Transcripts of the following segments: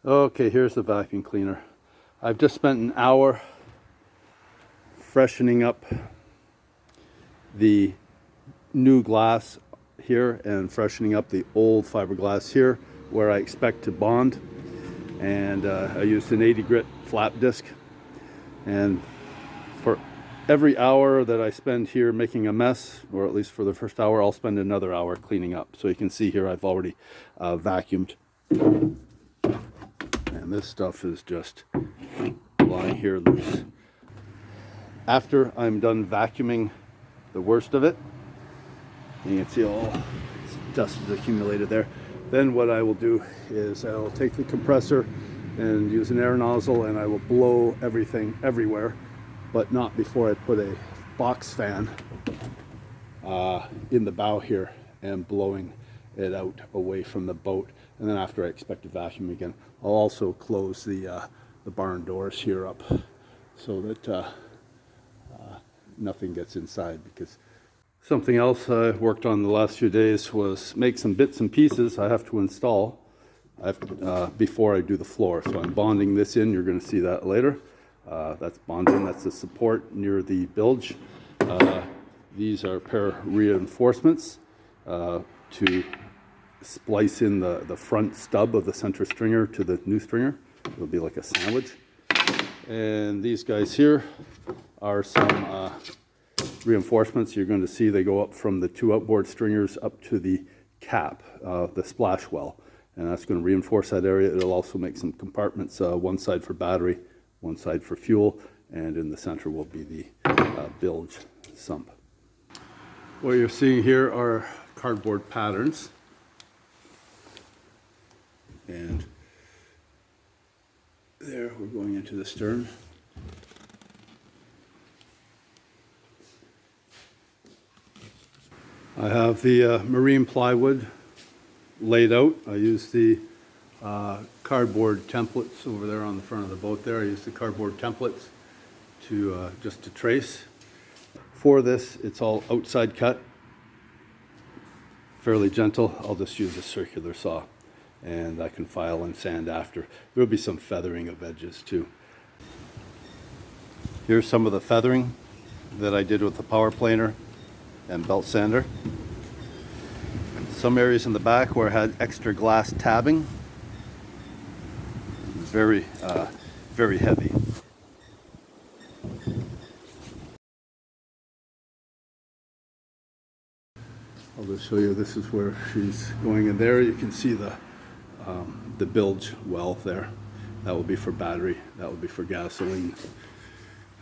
Okay, here's the vacuum cleaner. I've just spent an hour freshening up the new glass here and freshening up the old fiberglass here where I expect to bond. And I used an 80 grit flap disc. And for every hour that I spend here making a mess, or at least for the first hour, I'll spend another hour cleaning up. So you can see here I've already vacuumed. And this stuff is just lying here loose. After I'm done vacuuming the worst of it, you can see all dust is accumulated there. Then what I will do is I'll take the compressor and use an air nozzle and I will blow everything everywhere, but not before I put a box fan in the bow here and blowing it out away from the boat. And then after I expect to vacuum again, I'll also close the barn doors here up so that nothing gets inside. Because something else I worked on the last few days was make some bits and pieces I have to install before I do the floor. So I'm bonding this in. You're going to see that later. That's bonding. That's the support near the bilge. These are pair reinforcements to splice in the front stub of the center stringer to the new stringer. It'll be like a sandwich. And these guys here are some reinforcements. You're going to see they go up from the two outboard stringers up to the cap, the splash well. And that's going to reinforce that area. It'll also make some compartments, one side for battery, one side for fuel, and in the center will be the bilge sump. What you're seeing here are cardboard patterns. And there, we're going into the stern. I have the marine plywood laid out. I use the cardboard templates over there on the front of the boat there. I use the cardboard templates to just to trace. For this, it's all outside cut, fairly gentle. I'll just use a circular saw and I can file and sand after. There'll be some feathering of edges too. Here's some of the feathering that I did with the power planer and belt sander. Some areas in the back where I had extra glass tabbing. Very, very heavy. I'll just show you, this is where she's going in there. You can see the bilge well there. That will be for battery, that will be for gasoline.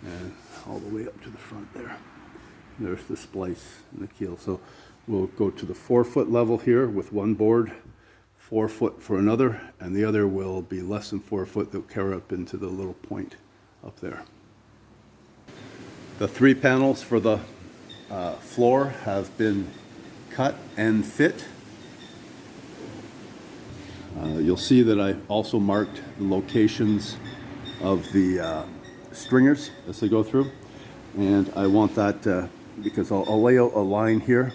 And all the way up to the front there. There's the splice and the keel. So we'll go to the 4-foot level here with one board, 4 foot for another, and the other will be less than 4 foot. They'll carry up into the little point up there. The 3 panels for the floor have been cut and fit. You'll see that I also marked the locations of the stringers as they go through, and I want that because I'll lay out a line here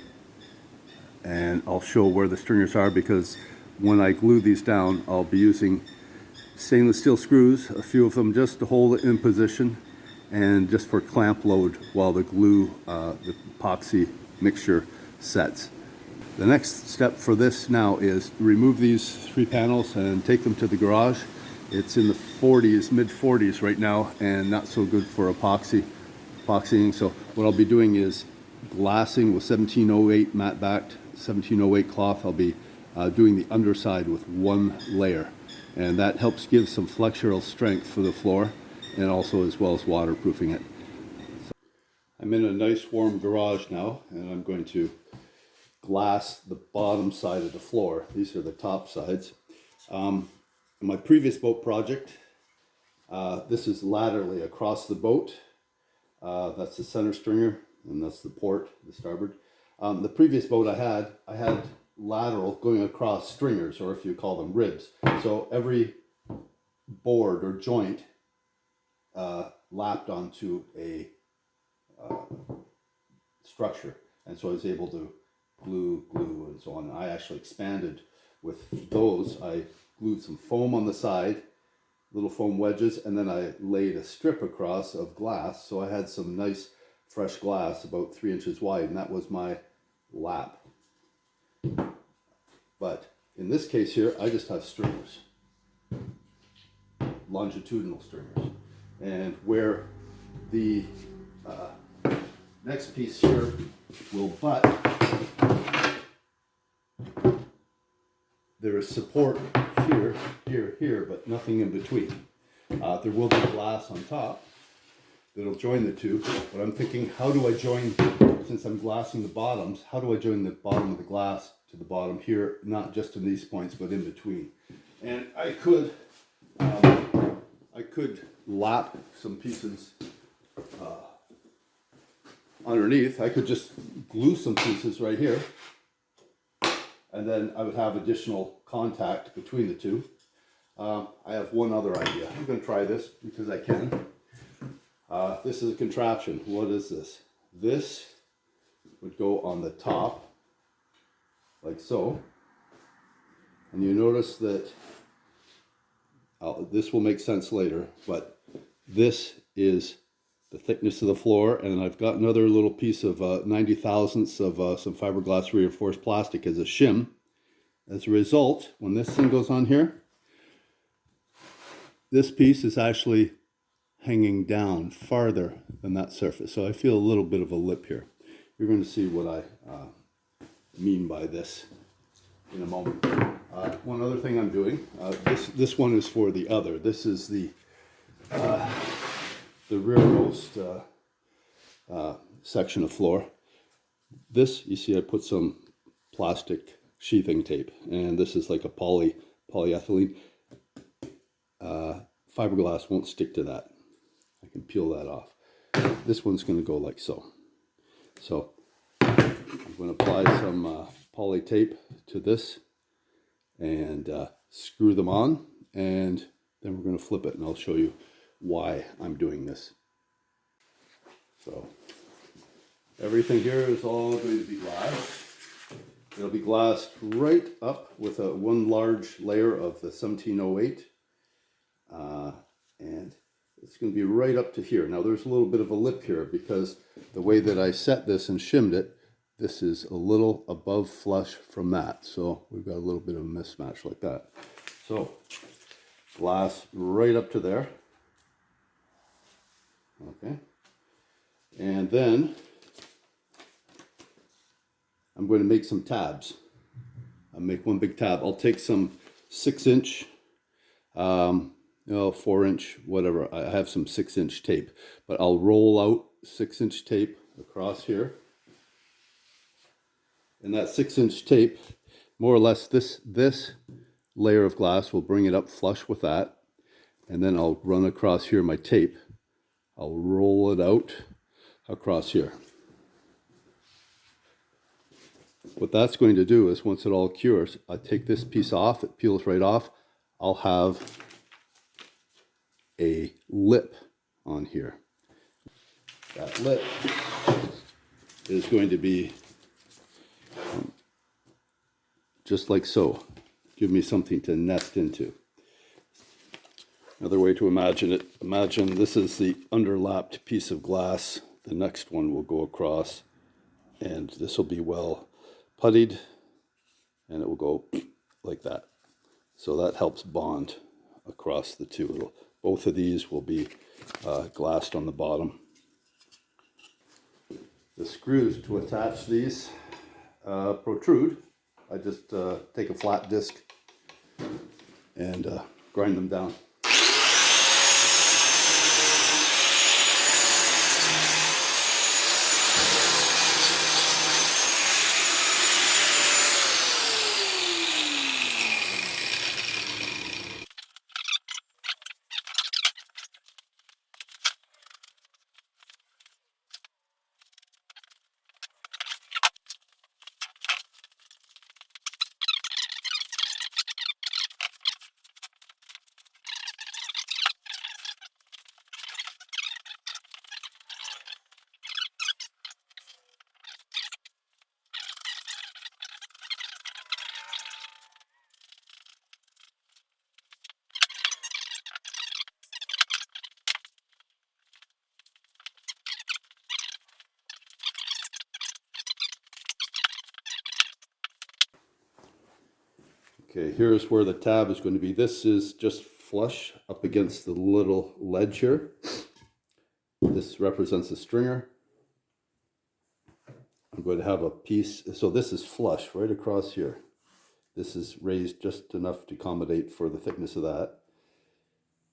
and I'll show where the stringers are, because when I glue these down I'll be using stainless steel screws, a few of them just to hold it in position and just for clamp load while the glue, the epoxy mixture sets. The next step for this now is remove these 3 panels and take them to the garage. It's in the 40s, mid 40s right now, and not so good for epoxying. So what I'll be doing is glassing with 1708 matte backed 1708 cloth. I'll be doing the underside with 1 layer, and that helps give some flexural strength for the floor, and also as well as waterproofing it. So I'm in a nice warm garage now, and I'm going to glass the bottom side of the floor. These are the top sides. In my previous boat project, this is laterally across the boat. That's the center stringer, and that's the port, the starboard. The previous boat I had lateral going across stringers, or if you call them ribs. So every board or joint lapped onto a structure, and so I was able to glue and so on. I actually expanded with those, I glued some foam on the side, little foam wedges, and then I laid a strip across of glass. So I had some nice fresh glass about 3 inches wide, and that was my lap. But in this case here, I just have stringers, longitudinal stringers. And where the next piece here will butt, there is support here, here, here, but nothing in between. There will be glass on top that'll join the two, but I'm thinking, how do I join, since I'm glassing the bottoms, how do I join the bottom of the glass to the bottom here, not just in these points, but in between? And I could lap some pieces underneath. I could just glue some pieces right here, and then I would have additional contact between the two. I have one other idea. I'm going to try this because I can. This is a contraption. What is this? This would go on the top, like so. And you notice that, this will make sense later, but this is the thickness of the floor, and I've got another little piece of 90 thousandths of some fiberglass reinforced plastic as a shim. As a result, when this thing goes on here, this piece is actually hanging down farther than that surface. So I feel a little bit of a lip here. You're going to see what I mean by this in a moment. One other thing I'm doing, this one is for the other. This is the rearmost section of floor. This, you see, I put some plastic sheathing tape, and this is like a polyethylene. Fiberglass won't stick to that. I can peel that off. This one's going to go like so. So I'm going to apply some poly tape to this and screw them on, and then we're going to flip it, and I'll show you why I'm doing this. So everything here is all going to be glass. It'll be glassed right up with one large layer of the 1708, and it's going to be right up to here. Now there's a little bit of a lip here because the way that I set this and shimmed it, this is a little above flush from that. So we've got a little bit of a mismatch like that. So glass right up to there. Okay. And then I'm going to make some tabs. I'll make one big tab. I'll take some 6-inch, 4-inch, whatever. I have some 6-inch tape, but I'll roll out 6-inch tape across here. And that 6-inch tape, more or less this layer of glass will bring it up flush with that. And then I'll run across here my tape. I'll roll it out across here. What that's going to do is, once it all cures, I take this piece off, it peels right off. I'll have a lip on here. That lip is going to be just like so. Give me something to nest into. Another way to imagine it, imagine this is the underlapped piece of glass. The next one will go across, and this will be well puttied, and it will go like that. So that helps bond across the two. Both of these will be glassed on the bottom. The screws to attach these protrude. I just take a flat disc and grind them down. Okay, here's where the tab is going to be. This is just flush up against the little ledge here. This represents the stringer. I'm going to have a piece, so this is flush right across here. This is raised just enough to accommodate for the thickness of that.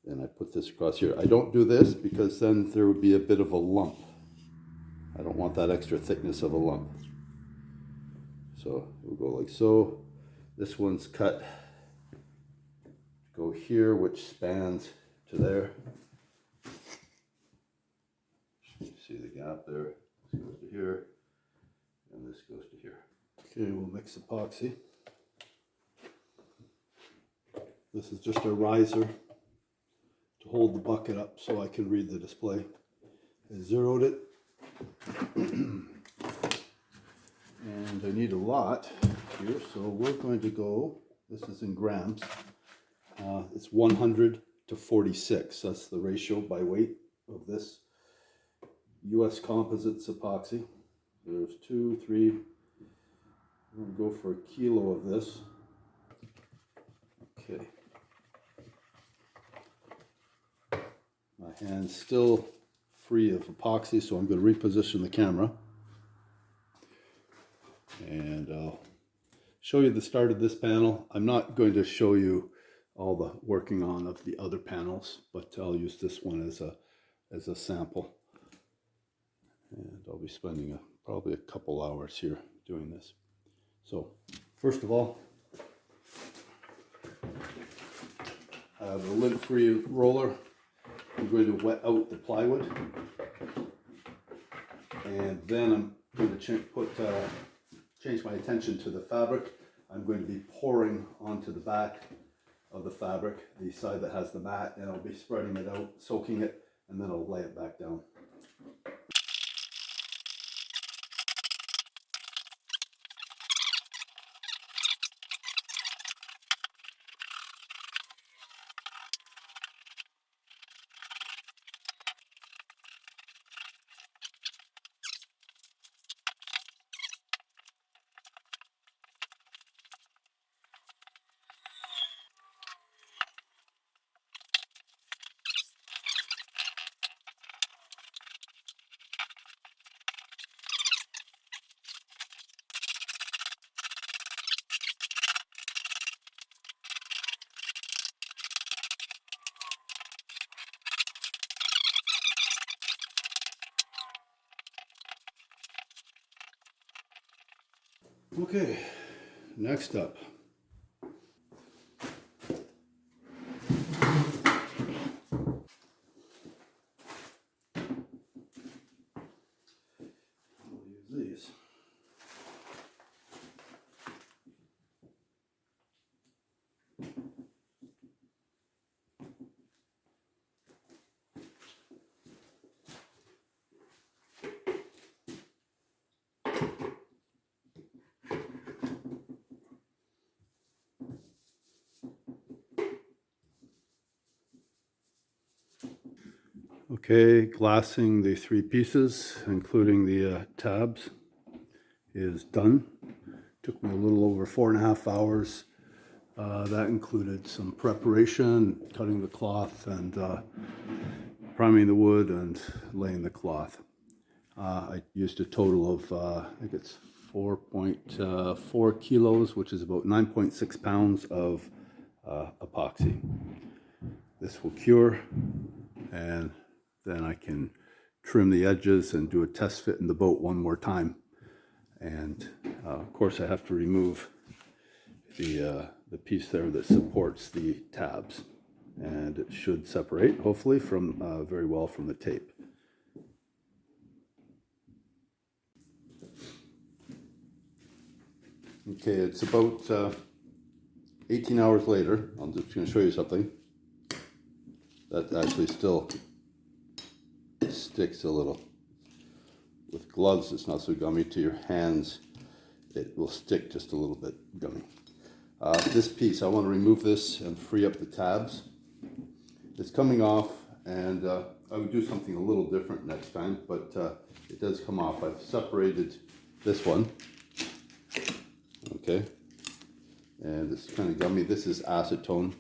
And I put this across here. I don't do this because then there would be a bit of a lump. I don't want that extra thickness of a lump. So we'll go like so. This one's cut, go here, which spans to there. You see the gap there. This goes to here, and this goes to here. Okay, we'll mix epoxy. This is just a riser to hold the bucket up so I can read the display. I zeroed it. And I need a lot here, so we're going to go, this is in grams, it's 100 to 46. That's the ratio by weight of this US Composites epoxy. There's 2, 3, I'm going to go for a kilo of this. Okay. My hand's still free of epoxy, so I'm going to reposition the camera. And I'll show you the start of this panel. I'm not going to show you all the working on of the other panels, but I'll use this one as a sample. And I'll be spending probably a couple hours here doing this. So first of all, I have a lint-free roller. I'm going to wet out the plywood, and then I'm going to change my attention to the fabric. I'm going to be pouring onto the back of the fabric, the side that has the mat, and I'll be spreading it out, soaking it, and then I'll lay it back down. Okay, next up. We'll use these. Okay, glassing the 3 pieces, including the tabs, is done. Took me a little over 4.5 hours. That included some preparation, cutting the cloth, and priming the wood and laying the cloth. I used a total of, I think it's 4.4 kilos, which is about 9.6 pounds of epoxy. This will cure, and then I can trim the edges and do a test fit in the boat one more time. And of course I have to remove the piece there that supports the tabs, and it should separate hopefully from very well from the tape. Okay, it's about 18 hours later. I'm just going to show you something that actually still sticks a little. With gloves, it's not so gummy. To your hands, it will stick just a little bit gummy. This piece, I want to remove this and free up the tabs. It's coming off, and I would do something a little different next time, but it does come off. I've separated this one, okay, and it's kind of gummy. This is acetone,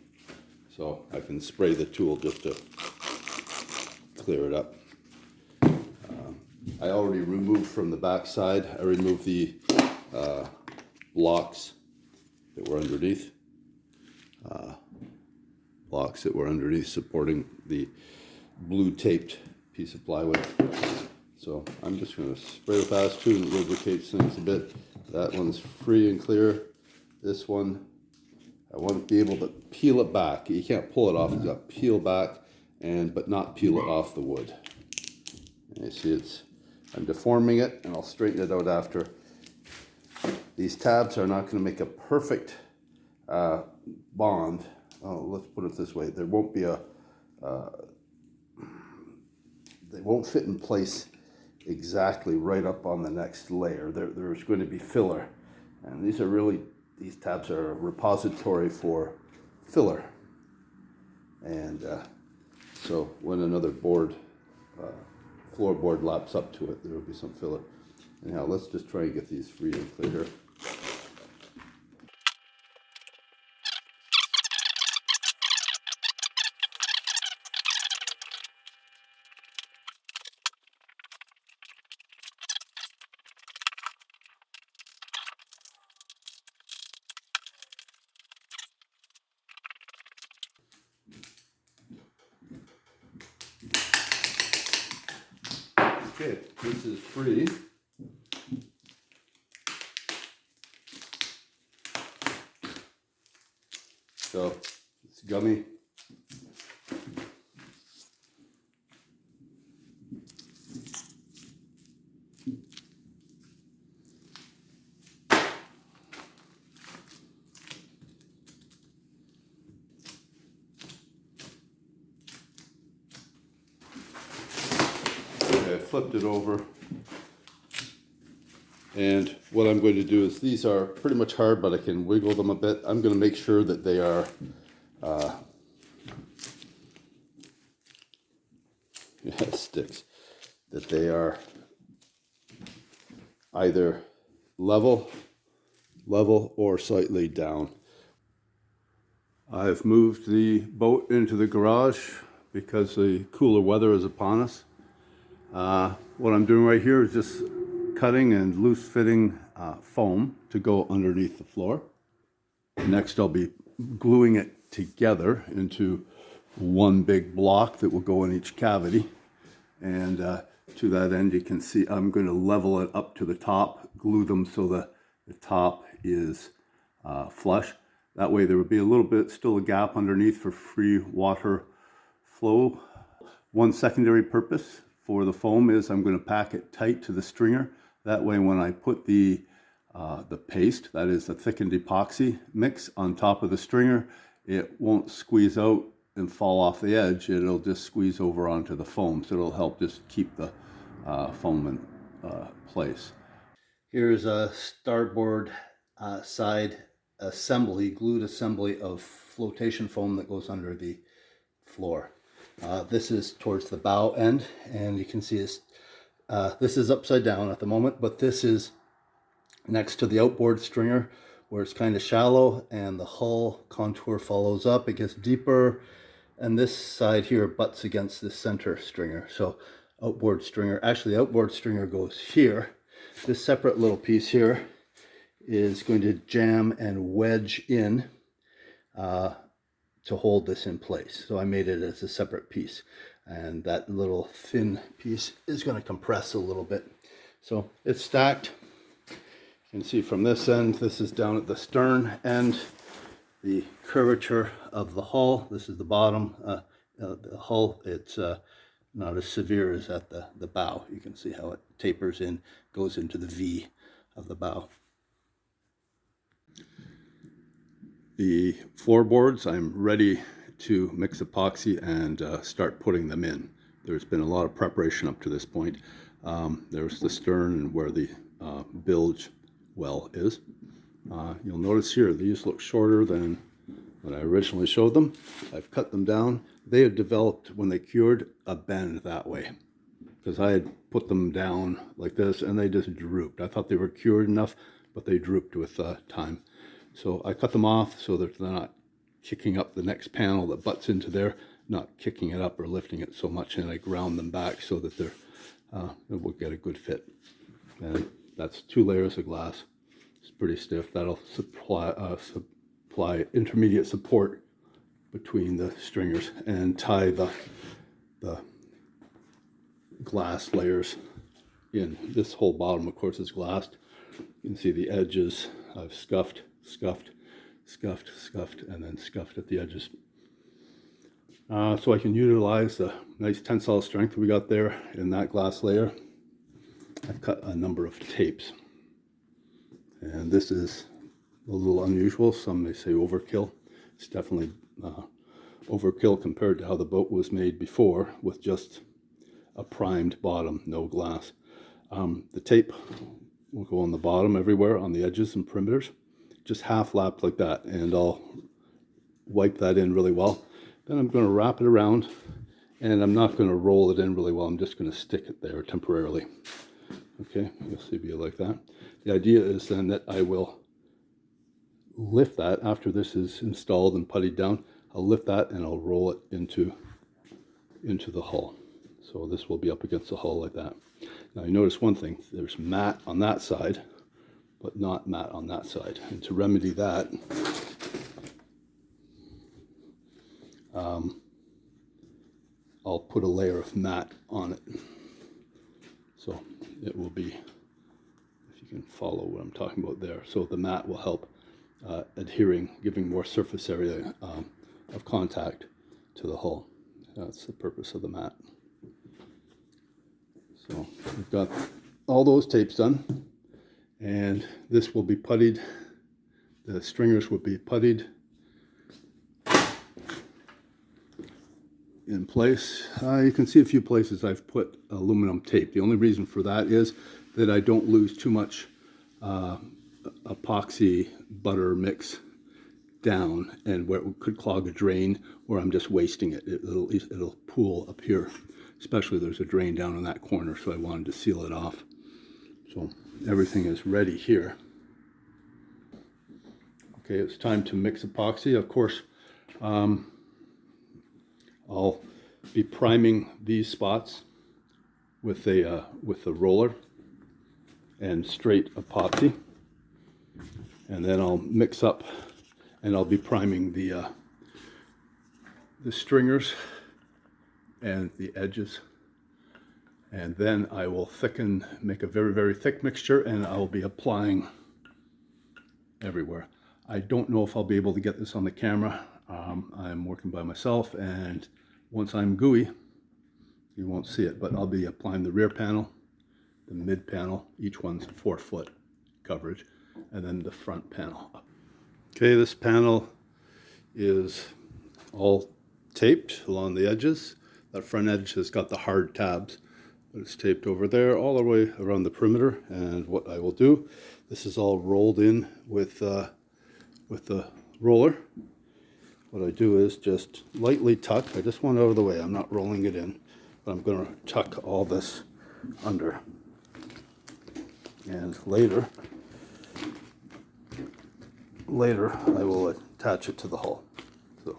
so I can spray the tool just to clear it up. I already removed from the back side, I removed the blocks that were underneath. Blocks that were underneath supporting the blue taped piece of plywood. So I'm just going to spray with acetone and lubricates things a bit. That one's free and clear. This one, I want to be able to peel it back. You can't pull it off, it's got to peel back, but not peel it off the wood. And you see I'm deforming it, and I'll straighten it out after. These tabs are not going to make a perfect bond. Oh, let's put it this way: there won't be they won't fit in place exactly right up on the next layer. There's going to be filler, and these tabs are a repository for filler. And so when another floorboard laps up to it, there will be some filler. Anyhow, let's just try and get these free and clear. Okay, this is free. So it's gummy. Okay, I flipped it over. And what I'm going to do is, these are pretty much hard, but I can wiggle them a bit. I'm going to make sure that they are yeah, it sticks. That they are either level or slightly down. I've moved the boat into the garage because the cooler weather is upon us. What I'm doing right here is just cutting and loose fitting foam to go underneath the floor. Next, I'll be gluing it together into one big block that will go in each cavity. And to that end, you can see I'm going to level it up to the top, glue them so that the top is flush. That way there would be a little bit, still a gap underneath for free water flow. One secondary purpose for the foam is I'm going to pack it tight to the stringer. That way when I put the paste, that is the thickened epoxy mix, on top of the stringer, it won't squeeze out and fall off the edge. It'll just squeeze over onto the foam, so it'll help just keep the foam in place. Here's a starboard side assembly, glued assembly of flotation foam that goes under the floor. This is towards the bow end, and you can see this is upside down at the moment, but this is next to the outboard stringer where it's kind of shallow and the hull contour follows up. It gets deeper, and this side here butts against the center stringer. So outboard stringer, actually the outboard stringer goes here. This separate little piece here is going to jam and wedge in to hold this in place. So I made it as a separate piece, and that little thin piece is going to compress a little bit. So it's stacked. You can see from this end, this is down at the stern end, the curvature of the hull. This is the bottom. The hull, it's not as severe as at the bow. You can see how it tapers in, goes into the V of the bow. The floorboards, I'm ready to mix epoxy and start putting them in. There's been a lot of preparation up to this point. There's the stern and where the bilge well is. You'll notice here, these look shorter than when I originally showed them. I've cut them down. They had developed, when they cured, a bend that way, because I had put them down like this and they just drooped. I thought they were cured enough, but they drooped with time. So I cut them off so that they're not kicking up the next panel that butts into there, not kicking it up or lifting it so much, and I ground them back so that they're it will get a good fit. And that's 2 layers of glass. It's pretty stiff. That'll supply intermediate support between the stringers and tie the glass layers in. This whole bottom, of course, is glassed. You can see the edges. I've scuffed, and then scuffed at the edges. So I can utilize the nice tensile strength we got there in that glass layer. I've cut a number of tapes. And this is a little unusual. Some may say overkill. It's definitely overkill compared to how the boat was made before, with just a primed bottom, no glass. The tape will go on the bottom everywhere, on the edges and perimeters, just half lapped like that, and I'll wipe that in really well. Then I'm going to wrap it around, and I'm not going to roll it in really well. I'm just going to stick it there temporarily. Okay, you'll see it like that. The idea is then that I will lift that after this is installed and puttied down. I'll lift that and I'll roll it into the hull. So this will be up against the hull like that. Now you notice one thing, there's mat on that side, but not mat on that side. And to remedy that, I'll put a layer of mat on it. So it will be, if you can follow what I'm talking about there. So the mat will help adhering, giving more surface area of contact to the hull. That's the purpose of the mat. So we've got all those tapes done, and this will be puttied. The stringers will be puttied in place. You can see a few places I've put aluminum tape. The only reason for that is that I don't lose too much epoxy butter mix down, and where it could clog a drain, or I'm just wasting it. It'll pool up here, especially there's a drain down in that corner, so I wanted to seal it off. So everything is ready here. Okay, it's time to mix epoxy. Of course, I'll be priming these spots with a roller and straight epoxy, and then I'll mix up, and I'll be priming the stringers and the edges, and then I will thicken, make a very, very thick mixture, and I'll be applying everywhere. I don't know if I'll be able to get this on the camera. I'm working by myself, and once I'm gooey, you won't see it, but I'll be applying the rear panel, the mid panel, each one's 4 foot coverage, and then the front panel. Okay, this panel is all taped along the edges. That front edge has got the hard tabs, but it's taped over there all the way around the perimeter. And what I will do, this is all rolled in with the roller. What I do is just lightly tuck. I just want it out of the way. I'm not rolling it in, but I'm going to tuck all this under. And later I will attach it to the hull. So.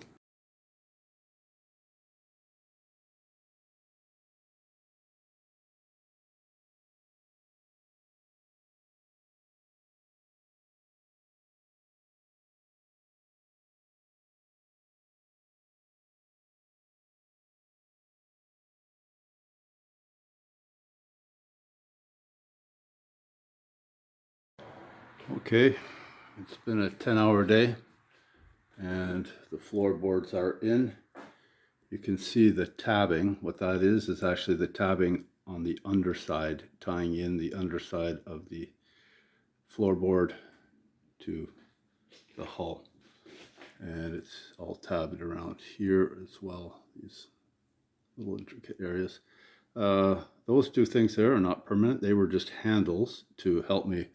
Okay, it's been a 10-hour day, and the floorboards are in. You can see the tabbing. What that is actually the tabbing on the underside, tying in the underside of the floorboard to the hull. And it's all tabbed around here as well, these little intricate areas. Those 2 things there are not permanent. They were just handles to help me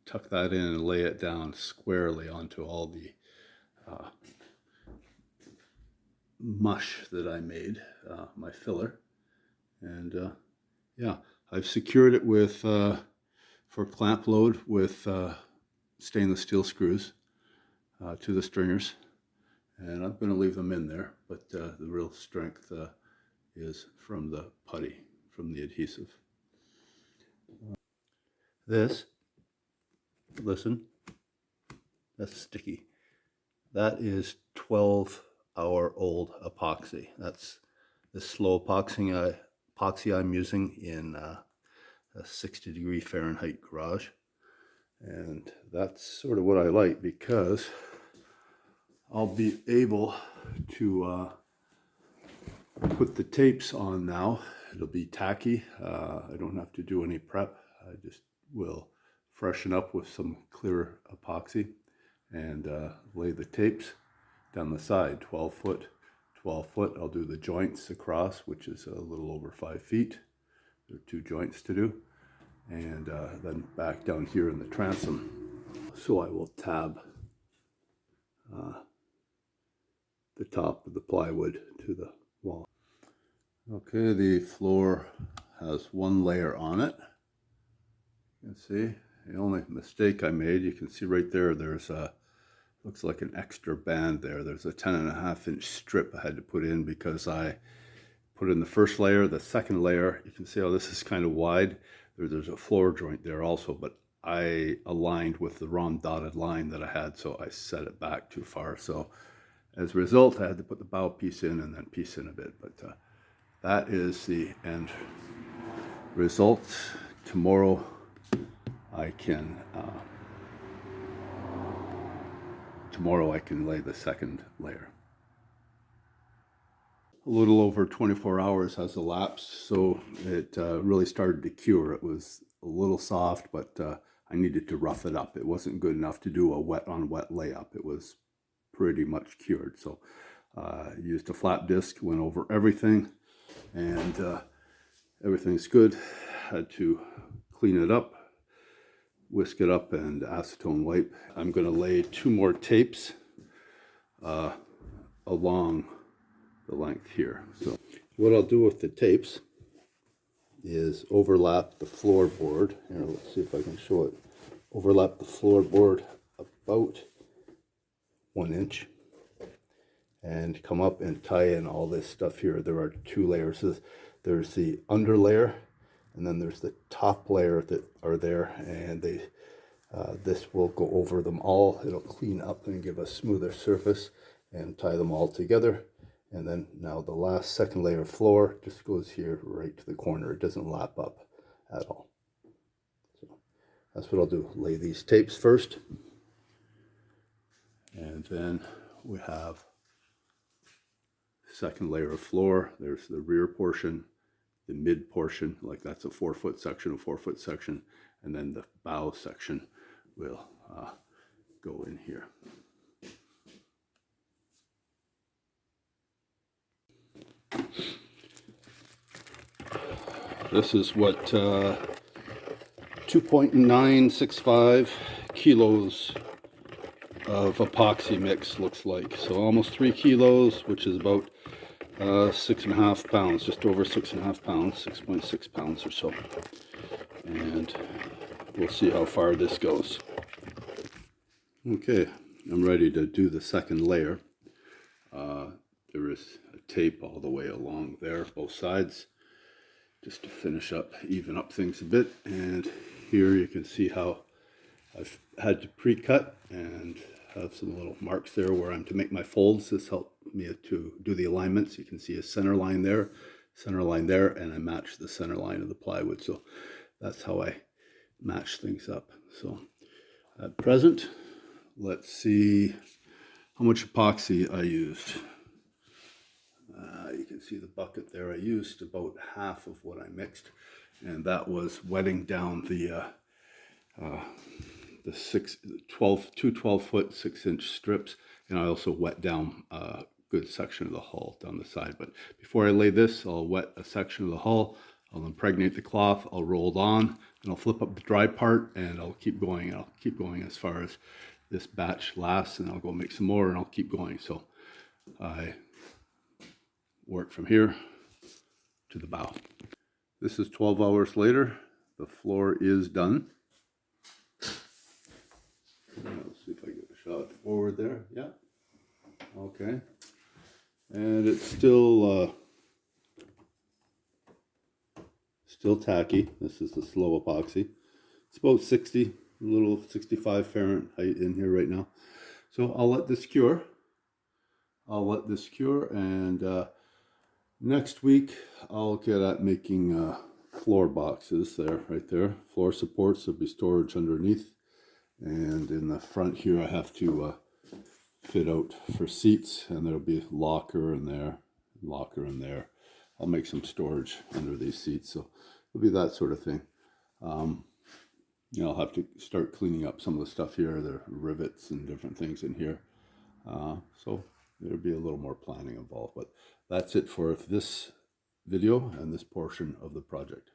tuck that in and lay it down squarely onto all the mush that I made, my filler. And yeah, I've secured it with, for clamp load, with stainless steel screws. to the stringers, and I'm going to leave them in there, but the real strength is from the putty, from the adhesive. This, listen, that's sticky. That is 12-hour-old epoxy. That's the slow epoxy I'm using in a 60-degree Fahrenheit garage. And that's sort of what I like, because I'll be able to put the tapes on now. It'll be tacky. I don't have to do any prep. I just will freshen up with some clear epoxy and lay the tapes down the side, 12 foot. I'll do the joints across, which is a little over 5 feet. There are 2 joints to do. And then back down here in the transom. So I will tab the top of the plywood to the wall. Okay, the floor has 1 layer on it. You can see the only mistake I made, you can see right there, there's a, looks like an extra band there. There's a 10.5-inch strip I had to put in because I put in the first layer. The second layer, you can see how this is kind of wide. There's a floor joint there also, but I aligned with the wrong dotted line that I had, so I set it back too far. So as a result, I had to put the bow piece in and then piece in a bit, but that is the end result. Tomorrow I can lay the second layer. A little over 24 hours has elapsed, so it really started to cure. It was a little soft, but I needed to rough it up. It wasn't good enough to do a wet on wet layup. It was pretty much cured. So used a flat disc, went over everything, and everything's good. Had to clean it up, whisk it up, and acetone wipe. I'm going to lay 2 more tapes along the length here. So what I'll do with the tapes is overlap the floorboard. Here, let's see if I can show it. Overlap the floorboard about 1 inch and come up and tie in all this stuff here. There are 2 layers. There's the under layer, and then there's the top layer that are there, and this will go over them all. It'll clean up and give a smoother surface and tie them all together. And then now the last second layer of floor just goes here right to the corner. It doesn't lap up at all. So that's what I'll do. Lay these tapes first. And then we have second layer of floor. There's the rear portion, the mid portion, like that's a 4-foot section, a 4-foot section, and then the bow section will go in here. This is what 2.965 kilos of epoxy mix looks like. So almost 3 kilos, which is about 6.5 pounds, just over 6.5 pounds, 6.6 pounds or so. And we'll see how far this goes. Okay, I'm ready to do the second layer. There is a tape all the way along there, both sides, just to finish up, even up things a bit. And here you can see how I've had to pre-cut and have some little marks there where I'm to make my folds. This helped me to do the alignments. You can see a center line there, and I match the center line of the plywood. So that's how I match things up. So at present, let's see how much epoxy I used. You can see the bucket there. I used about half of what I mixed, and that was wetting down the 12-foot 6-inch strips, and I also wet down a good section of the hull down the side. But before I lay this, I'll wet a section of the hull, I'll impregnate the cloth, I'll roll it on, and I'll flip up the dry part, and I'll keep going, and I'll keep going as far as this batch lasts, and I'll go make some more, and I'll keep going. So I work from here to the bow. This is 12 hours later. The floor is done. Let's see if I get a shot forward there. Yeah. Okay. And it's still still tacky. This is the slow epoxy. It's about 60, a little 65 Fahrenheit in here right now. So I'll let this cure. And next week I'll get at making floor boxes there, right there. Floor supports, there'll be storage underneath. And in the front here I have to fit out for seats, and there'll be locker in there, locker in there. I'll make some storage under these seats, so it'll be that sort of thing. I'll have to start cleaning up some of the stuff here. There are rivets and different things in here. So there'll be a little more planning involved, but that's it for this video and this portion of the project.